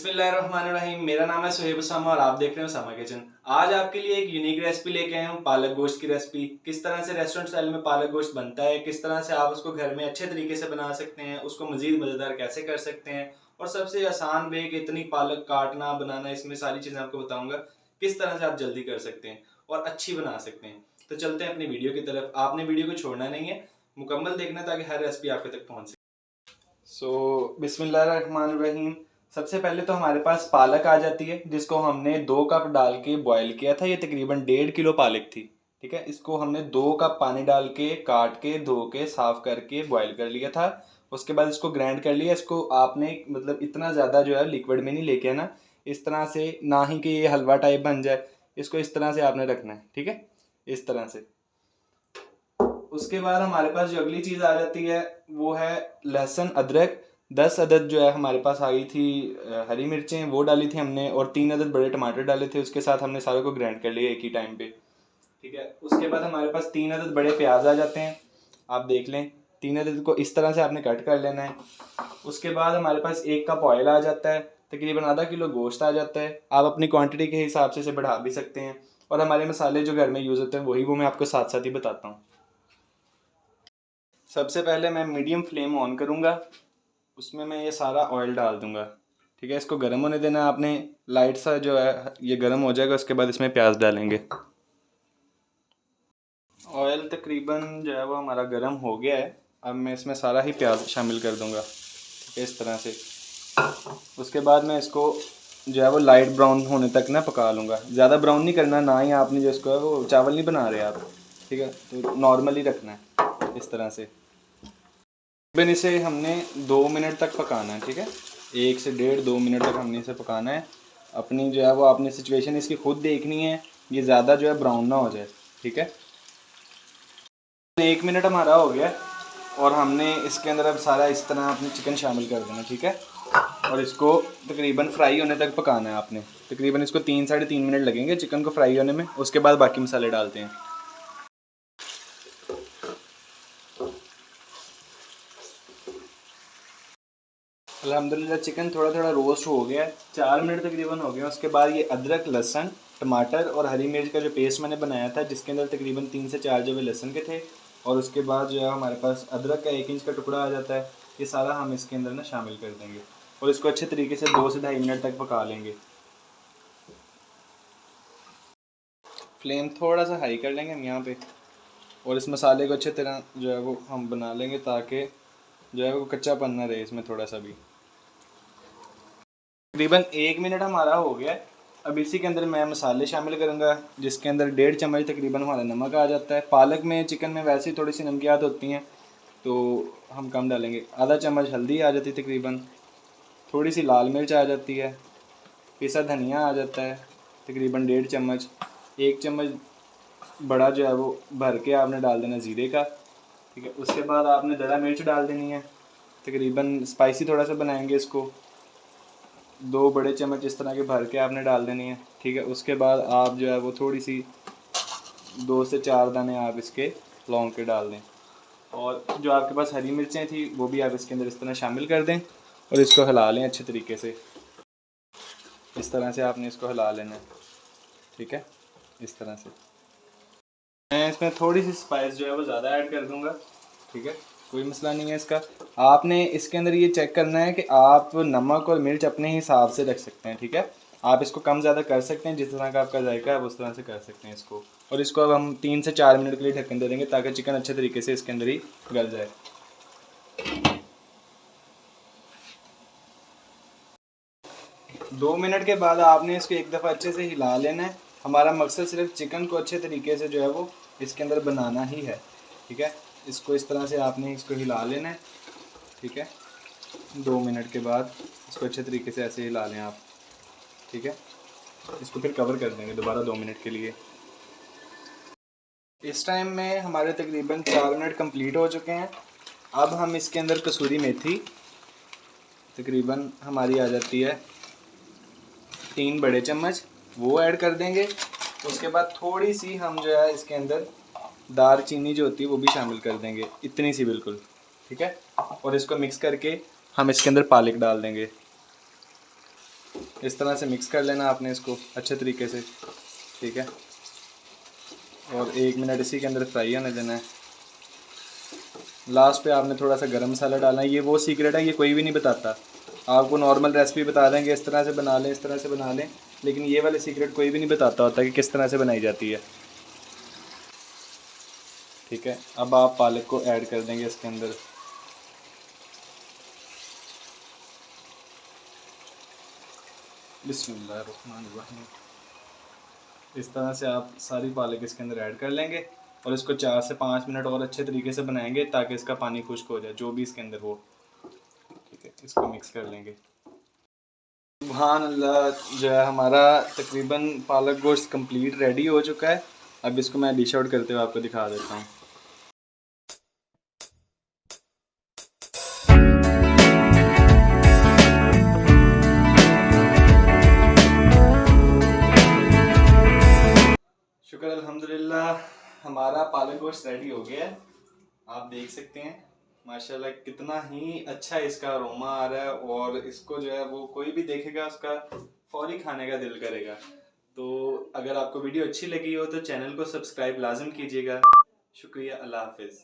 बिस्मिल्लाहिर्रहमानिर्रहीम। मेरा नाम है सुहेब उसामा और आप देख रहे हो उसामा किचन। आज आपके लिए एक यूनिक रेसिपी लेके आया हूँ, पालक गोश्त की रेसिपी। किस तरह से रेस्टोरेंट स्टाइल में पालक गोश्त बनता है, किस तरह से आप उसको घर में अच्छे तरीके से बना सकते हैं, उसको मजीद मज़ेदार कैसे कर सकते हैं और सबसे आसान वे कि इतनी पालक काटना बनाना, इसमें सारी चीज़ें आपको बताऊँगा किस तरह से आप जल्दी कर सकते हैं और अच्छी बना सकते हैं। तो चलते हैं अपनी वीडियो की तरफ। आपने वीडियो को छोड़ना नहीं है, मुकम्मल देखना ताकि हर रेसिपी आपके तक पहुँच सके। बिस्मिल्लाहिर्रहमानिर्रहीम। सबसे पहले तो हमारे पास पालक आ जाती है, जिसको हमने 2 कप डाल के बॉईल किया था। ये तकरीबन 1.5 किलो पालक थी। ठीक है, इसको हमने 2 कप पानी डाल के काट के धो के साफ करके बॉईल कर लिया था। उसके बाद इसको ग्राइंड कर लिया। इसको आपने मतलब इतना ज़्यादा जो है लिक्विड में नहीं लेके आना, इस तरह से, ना ही कि ये हलवा टाइप बन जाए। इसको इस तरह से आपने रखना है, ठीक है, इस तरह से। उसके बाद हमारे पास जो अगली चीज़ आ जाती है वो है लहसुन अदरक। 10 अदद जो है हमारे पास आई थी। हरी मिर्चें वो डाली थी हमने, और 3 अदद बड़े टमाटर डाले थे। उसके साथ हमने सारों को ग्राइंड कर लिया एक ही टाइम पे। ठीक है, उसके बाद हमारे पास 3 अदद बड़े प्याज आ जाते हैं। आप देख लें, 3 अदद को इस तरह से आपने कट कर लेना है। उसके बाद हमारे पास 1 कप ऑयल आ जाता है। तकरीबन आधा किलो गोश्त आ जाता है। आप अपनी क्वांटिटी के हिसाब से इसे बढ़ा भी सकते हैं। और हमारे मसाले जो घर में यूज़ होते हैं वही, वो मैं आपको साथ साथ ही बताता हूँ। सबसे पहले मैं मीडियम फ्लेम ऑन करूँगा, उसमें मैं ये सारा ऑयल डाल दूँगा। ठीक है, इसको गर्म होने देना आपने। लाइट सा जो है ये गर्म हो जाएगा, उसके बाद इसमें प्याज डालेंगे। ऑयल तकरीबन जो है वो हमारा गर्म हो गया है। अब मैं इसमें सारा ही प्याज शामिल कर दूँगा, ठीक है, इस तरह से। उसके बाद मैं इसको जो है वो लाइट ब्राउन होने तक ना पका लूँगा। ज़्यादा ब्राउन नहीं करना, ना ही आपने जो इसको है वो चावल नहीं बना रहे आप, ठीक है, तो नॉर्मली रखना है इस तरह से। तकरीबन इसे हमने 2 मिनट तक पकाना है, ठीक है, 1 से 1.5-2 मिनट तक हमने इसे पकाना है। अपनी जो है वो आपने सिचुएशन इसकी खुद देखनी है, ये ज़्यादा जो है ब्राउन ना हो जाए, ठीक है। 1 मिनट हमारा हो गया और हमने इसके अंदर अब सारा इस तरह अपने चिकन शामिल कर देना, ठीक है। और इसको तकरीबन फ्राई होने तक पकाना है आपने। तकरीबन इसको 3-3.5 मिनट लगेंगे चिकन को फ्राई होने में। उसके बाद बाकी मसाले डालते हैं। अल्हम्दुलिल्लाह चिकन थोड़ा थोड़ा रोस्ट हो गया है। 4 मिनट तकरीबन हो गया। उसके बाद ये अदरक, लहसुन, टमाटर और हरी मिर्च का जो पेस्ट मैंने बनाया था, जिसके अंदर तकरीबन 3 से 4 जवे लहसुन के थे, और उसके बाद जो है हमारे पास अदरक का 1 इंच का टुकड़ा आ जाता है। ये सारा हम इसके अंदर ना शामिल कर देंगे और इसको अच्छे तरीके से 2 से 2.5 मिनट तक पका लेंगे। फ्लेम थोड़ा सा हाई कर लेंगे हम यहाँ पे, और इस मसाले को अच्छे तरह जो है वो हम बना लेंगे, ताकि जो है वो कच्चापन ना रहे इसमें थोड़ा सा भी। तकरीबन 1 मिनट हमारा हो गया। अब इसी के अंदर मैं मसाले शामिल करूँगा, जिसके अंदर 1.5 चम्मच तकरीबन हमारा नमक आ जाता है। पालक में, चिकन में वैसे ही थोड़ी सी नमकियात होती हैं, तो हम कम डालेंगे। आधा चम्मच हल्दी आ जाती है तकरीबन। थोड़ी सी लाल मिर्च आ जाती है। पिसा धनिया आ जाता है तकरीबन 1.5 चम्मच। 1 चम्मच बड़ा जो है वो भर के आपने डाल देना ज़ीरे का, ठीक है। उसके बाद आपने दरा मिर्च डाल देनी है। तकरीबन स्पाइसी थोड़ा सा बनाएंगे इसको। 2 बड़े चम्मच इस तरह के भर के आपने डाल देनी है, ठीक है। उसके बाद आप जो है वो थोड़ी सी 2 से 4 दाने आप इसके लौंग के डाल दें, और जो आपके पास हरी मिर्चें थी वो भी आप इसके अंदर इस तरह शामिल कर दें और इसको हिला लें अच्छे तरीके से। इस तरह से आपने इसको हिला लेना है, ठीक है, इस तरह से। मैं इसमें थोड़ी सी स्पाइस जो है वो ज़्यादा ऐड कर दूँगा, ठीक है, कोई मसला नहीं है इसका। आपने इसके अंदर ये चेक करना है कि आप नमक और मिर्च अपने हिसाब से रख सकते हैं, ठीक है। आप इसको कम ज़्यादा कर सकते हैं, जिस तरह का आपका जायका है उस तरह से कर सकते हैं इसको। और इसको अब हम 3 से 4 मिनट के लिए ढक्कन दे देंगे, ताकि चिकन अच्छे तरीके से इसके अंदर ही गल जाए। 2 मिनट के बाद आपने इसको एक दफ़ा अच्छे से हिला लेना है। हमारा मकसद सिर्फ चिकन को अच्छे तरीके से जो है वो इसके अंदर बनाना ही है, ठीक है। इसको इस तरह से आपने इसको हिला लेना है, ठीक है। 2 मिनट के बाद इसको अच्छे तरीके से ऐसे हिला लें आप, ठीक है। इसको फिर कवर कर देंगे दोबारा 2 मिनट के लिए। इस टाइम में हमारे तकरीबन 4 मिनट कंप्लीट हो चुके हैं। अब हम इसके अंदर कसूरी मेथी तकरीबन हमारी आ जाती है 3 बड़े चम्मच, वो ऐड कर देंगे। उसके बाद थोड़ी सी हम जो है इसके अंदर दार चीनी जो होती है वो भी शामिल कर देंगे, इतनी सी बिल्कुल, ठीक है। और इसको मिक्स करके हम इसके अंदर पालक डाल देंगे। इस तरह से मिक्स कर लेना आपने इसको अच्छे तरीके से, ठीक है। और 1 मिनट इसी के अंदर फ्राई होने देना है। लास्ट पे आपने थोड़ा सा गरम मसाला डालना है। ये वो सीक्रेट है, ये कोई भी नहीं बताता। आपको नॉर्मल रेसिपी बता देंगे इस तरह से बना लें, इस तरह से बना लें, लेकिन ये वाले सीक्रेट कोई भी नहीं बताता होता कि किस तरह से बनाई जाती है, ठीक है। अब आप पालक को ऐड कर देंगे इसके अंदर। बिस्मिल्लाहिर्रहमानिर्रहीम। इस तरह से आप सारी पालक इसके अंदर ऐड कर लेंगे और इसको 4 से 5 मिनट और अच्छे तरीके से बनाएंगे ताकि इसका पानी खुश्क हो जाए, जो भी इसके अंदर हो, ठीक है। इसको मिक्स कर लेंगे। सुभान अल्लाह, जो है हमारा तकरीबन पालक गोश्त कंप्लीट रेडी हो चुका है। अब इसको मैं डिश आउट करते हुए आपको दिखा देता हूँ। शुक्र अल्हम्दुलिल्लाह, हमारा पालक गोश्त रेडी हो गया है। आप देख सकते हैं माशाल्लाह कितना ही अच्छा इसका अरोमा आ रहा है, और इसको जो है वो कोई भी देखेगा उसका फौरी खाने का दिल करेगा। तो अगर आपको वीडियो अच्छी लगी हो तो चैनल को सब्सक्राइब लाजम कीजिएगा। शुक्रिया, अल्लाह हाफिज़।